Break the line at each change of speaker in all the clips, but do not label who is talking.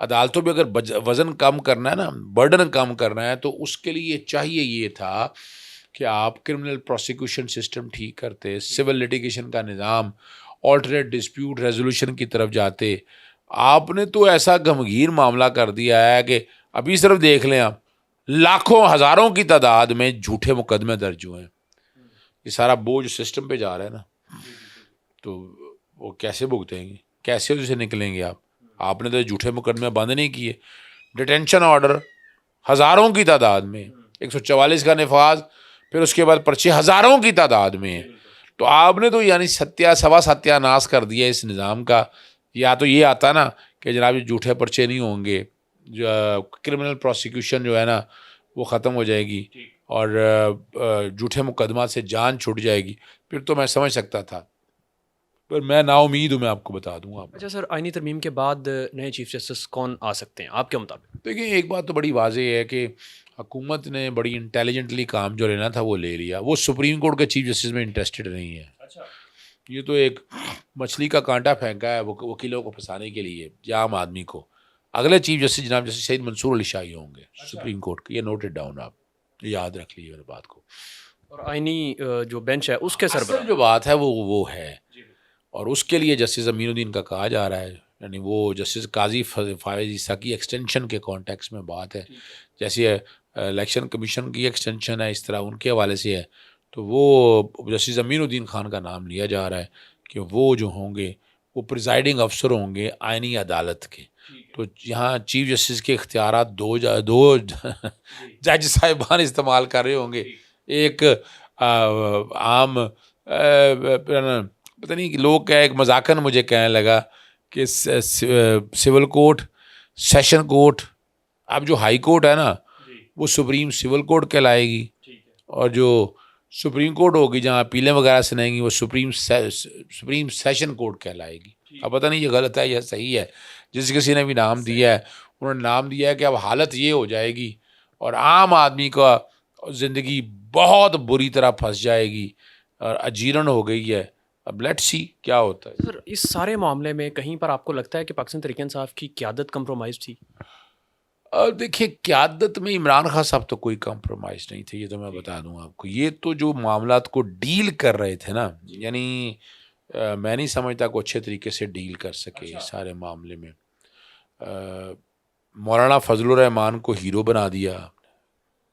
عدالتوں پہ اگر وزن کم کرنا ہے نا، برڈن کم کرنا ہے، تو اس کے لیے چاہیے یہ تھا کہ آپ کرمنل پروسیکیوشن سسٹم ٹھیک کرتے، سول لیٹیگیشن کا نظام، آلٹرنیٹ ڈسپیوٹ ریزولوشن کی طرف جاتے. آپ نے تو ایسا غمگین معاملہ کر دیا ہے کہ ابھی صرف دیکھ لیں آپ، لاکھوں ہزاروں کی تعداد میں جھوٹے مقدمے درج ہوئے ہیں. یہ سارا بوجھ سسٹم پہ جا رہا ہے نا، تو وہ کیسے بھگتیں گے، کیسے اسے نکلیں گے آپ؟ آپ نے تو جھوٹے مقدمے بند نہیں کیے. ڈیٹینشن آرڈر ہزاروں کی تعداد میں، 144 کا نفاذ، پھر اس کے بعد پرچے ہزاروں کی تعداد میں ہیں. تو آپ نے تو یعنی ستیہ ناش کر دیا اس نظام کا. یا تو یہ آتا نا کہ جناب یہ جھوٹے پرچے نہیں ہوں گے، جو کرمنل پروسیکیوشن جو ہے نا وہ ختم ہو جائے گی اور جھوٹے مقدمات سے جان چھوٹ جائے گی، پھر تو میں سمجھ سکتا تھا. پر میں نا امید ہوں، میں آپ کو بتا دوں. آپ
اچھا سر، آئینی ترمیم کے بعد نئے چیف جسٹس کون آ سکتے ہیں آپ کے مطابق؟
دیکھیں، ایک بات تو بڑی واضح ہے کہ حکومت نے بڑی انٹیلیجنٹلی کام جو لینا تھا وہ لے لیا. وہ سپریم کورٹ کے چیف جسٹس میں انٹرسٹڈ نہیں ہے. یہ تو ایک مچھلی کا کانٹا پھینکا ہے وکیلوں کو پھنسانے کے لیے یا عام آدمی کو. اگلے چیف جسٹس جناب جسٹس سید منصور علی شاہی ہوں گے سپریم کورٹ کے. یہ نوٹڈ ڈاؤن، آپ یاد رکھ لیجیے میری بات کو.
اور آئینی جو بینچ ہے اس کے سربراہ
جو بات ہے وہ ہے، اور اس کے لیے جسٹس امین الدین کا کہا جا رہا ہے، یعنی وہ جسٹس قاضی فائز عیسیٰ کی ایکسٹینشن کے کانٹیکس میں بات ہے. جیسے الیکشن کمیشن کی ایکسٹینشن ہے، اس طرح ان کے حوالے سے ہے. تو وہ جسٹس امین الدین خان کا نام لیا جا رہا ہے کہ وہ جو ہوں گے وہ پریزائڈنگ افسر ہوں گے آئینی عدالت کے. تو یہاں چیف جسٹس کے اختیارات دو جج صاحبان استعمال کر رہے ہوں گے. ایک عام پتہ نہیں، لوگ کیا ایک مذاقن مجھے کہنے لگا کہ سول کورٹ، سیشن کورٹ، اب جو ہائی کورٹ ہے نا وہ سپریم سول کورٹ کہلائے گی، اور جو سپریم کورٹ ہوگی جہاں اپیلیں وغیرہ سنیں گی وہ سپریم سیشن کورٹ کہلائے گی. اب پتہ نہیں یہ غلط ہے یا صحیح ہے. جس کسی نے بھی نام دیا ہے انہوں نے نام دیا ہے کہ اب حالت یہ ہو جائے گی اور عام آدمی کا زندگی بہت بری طرح پھنس جائے گی اور اجیرن ہو گئی ہے. اب لیٹ سی کیا ہوتا ہے.
سر، اس سارے معاملے میں کہیں پر آپ کو لگتا ہے کہ پاکستان تحریک انصاف کی قیادت کمپرومائز تھی؟
دیکھیے، قیادت میں عمران خان صاحب تو کوئی کمپرومائز نہیں تھے، یہ تو میں بتا دوں آپ کو. یہ تو جو معاملات کو ڈیل کر رہے تھے نا، یعنی میں نہیں سمجھتا کہ اچھے طریقے سے ڈیل کر سکے اس سارے معاملے میں. مولانا فضل الرحمان کو ہیرو بنا دیا.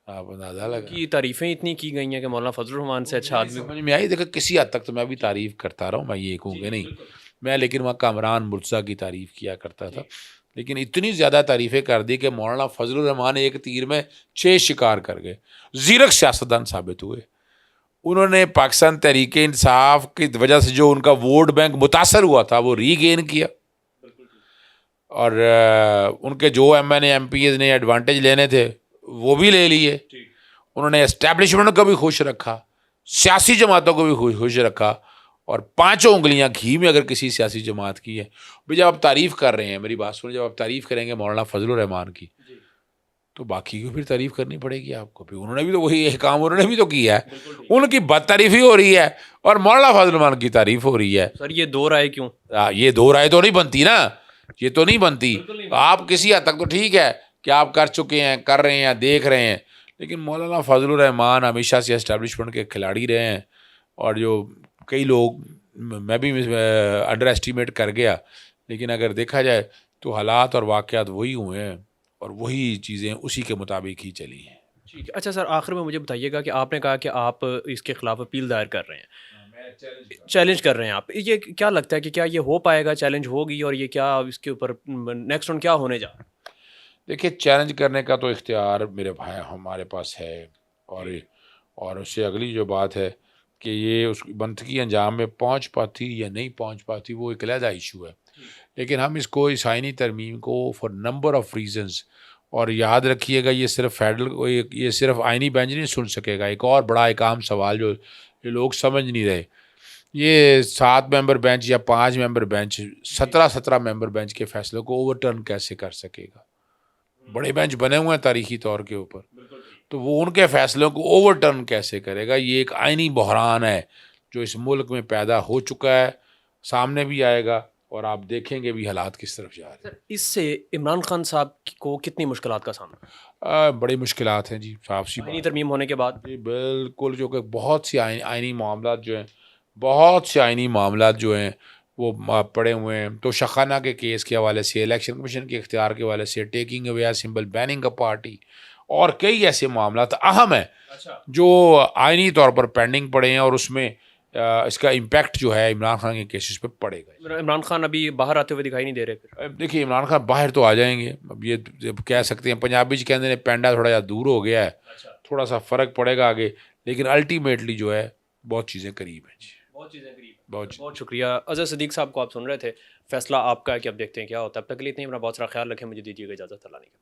آپ اندازہ لگا
کی تعریفیں اتنی کی گئی ہیں کہ مولانا فضل الرحمان سے اچھا آدمی.
سمجھ میں آئی. دیکھا کسی حد تک تو میں بھی تعریف کرتا رہا ہوں، میں یہ کہوں گا نہیں میں، لیکن وہاں کامران مرتضیٰ کی تعریف کیا کرتا تھا. لیکن اتنی زیادہ تعریفیں کر دی کہ مولانا فضل الرحمان ایک تیر میں 6 شکار کر گئے. زیرک سیاستدان ثابت ہوئے. انہوں نے پاکستان تحریک انصاف کی وجہ سے جو ان کا ووٹ بینک متاثر ہوا تھا وہ ری گین کیا، اور ان کے جو M N A M P As نے ایڈوانٹیج لینے تھے وہ بھی لے لیے. انہوں نے اسٹیبلشمنٹ کو بھی خوش رکھا، سیاسی جماعتوں کو بھی خوش رکھا، اور 5 انگلیاں گھی میں اگر کسی سیاسی جماعت کی ہے. بھائی جب آپ تعریف کر رہے ہیں، میری بات سنیں، جب آپ تعریف کریں گے مولانا فضل الرحمان کی تو باقی کو پھر تعریف کرنی پڑے گی آپ کو بھی. انہوں نے بھی تو وہی کام انہوں نے بھی تو کیا ہے. ان کی بد تعریفی ہو رہی ہے اور مولانا فضل الرحمان کی تعریف ہو رہی ہے.
سر، یہ دو رائے کیوں؟
یہ دو رائے تو نہیں بنتی نا، یہ تو نہیں بنتی. آپ کسی حد تک تو ٹھیک ہے کہ آپ کر چکے ہیں، کر رہے ہیں، دیکھ رہے ہیں، لیکن مولانا فضل الرحمان ہمیشہ سے اسٹیبلشمنٹ کے کھلاڑی رہے ہیں. اور جو کئی لوگ، میں بھی انڈر ایسٹیمیٹ کر گیا، لیکن اگر دیکھا جائے تو حالات اور واقعات وہی ہوئے ہیں اور وہی چیزیں اسی کے مطابق ہی چلی ہیں.
ٹھیک ہے. اچھا سر، آخر میں مجھے بتائیے گا کہ آپ نے کہا کہ آپ اس کے خلاف اپیل دائر کر رہے ہیں، چیلنج کر رہے ہیں آپ. یہ کیا لگتا ہے کہ کیا یہ ہو پائے گا؟ چیلنج ہوگی؟ اور یہ کیا اس کے اوپر نیکسٹ راؤنڈ کیا ہونے جا رہا ہے؟
دیکھیے، چیلنج کرنے کا تو اختیار میرے بھائی ہمارے پاس ہے، اور اس سے اگلی جو بات ہے کہ یہ اس منطقی انجام میں پہنچ پاتی یا نہیں پہنچ پاتی وہ ایک علیحدہ ایشو ہے. لیکن ہم اس کو، اس آئینی ترمیم کو، فار نمبر آف ریزنز، اور یاد رکھیے گا یہ صرف فیڈرل، یہ صرف آئینی بینچ نہیں سن سکے گا. ایک اور بڑا ایک عام سوال جو یہ لوگ سمجھ نہیں رہے، یہ 7 ممبر بینچ یا 5 ممبر بینچ 17 ممبر بینچ کے فیصلوں کو اوور ٹرن کیسے کر سکے گا؟ بڑے بینچ بنے ہوئے ہیں تاریخی طور کے اوپر، تو وہ ان کے فیصلوں کو اوور ٹرن کیسے کرے گا؟ یہ ایک آئینی بحران ہے جو اس ملک میں پیدا ہو چکا ہے، سامنے بھی آئے گا اور آپ دیکھیں گے بھی حالات کس طرف جا رہے ہیں.
سر اس سے عمران خان صاحب کو کتنی مشکلات کا سامنا
بڑی مشکلات ہیں جی، صاف سی
آئینی
بات.
ترمیم ہونے کے بعد؟
جی بالکل، جو کہ بہت سی آئینی معاملات جو ہیں، بہت سے آئینی معاملات جو ہیں وہ پڑے ہوئے ہیں. تو شخانہ کے کیس کے حوالے سے، الیکشن کمیشن کے اختیار کے حوالے سے، taking away symbol, banning a party, اور کئی ایسے معاملات اہم ہیں جو آئینی طور پر پینڈنگ پڑے ہیں، اور اس میں اس کا امپیکٹ جو ہے عمران خان کے کیسز پہ پڑے گا.
عمران خان ابھی باہر آتے ہوئے دکھائی نہیں دے رہے پھر؟
دیکھیے عمران خان باہر تو آ جائیں گے، اب یہ کہہ سکتے ہیں پنجابی جی کہتے ہیں پینڈا تھوڑا جا دور ہو گیا ہے، تھوڑا سا فرق پڑے گا آگے، لیکن الٹیمیٹلی جو ہے بہت چیزیں قریب ہیں جی.
بہت شکریہ. اظہر صدیق صاحب کو آپ سن رہے تھے، فیصلہ آپ کا ہے کہ اب دیکھتے ہیں کیا ہوتا ہے. اب تک کے لیے اتنے، اپنا بہت سارا خیال رکھیں. مجھے دیجیے گا اجازت. اللہ نے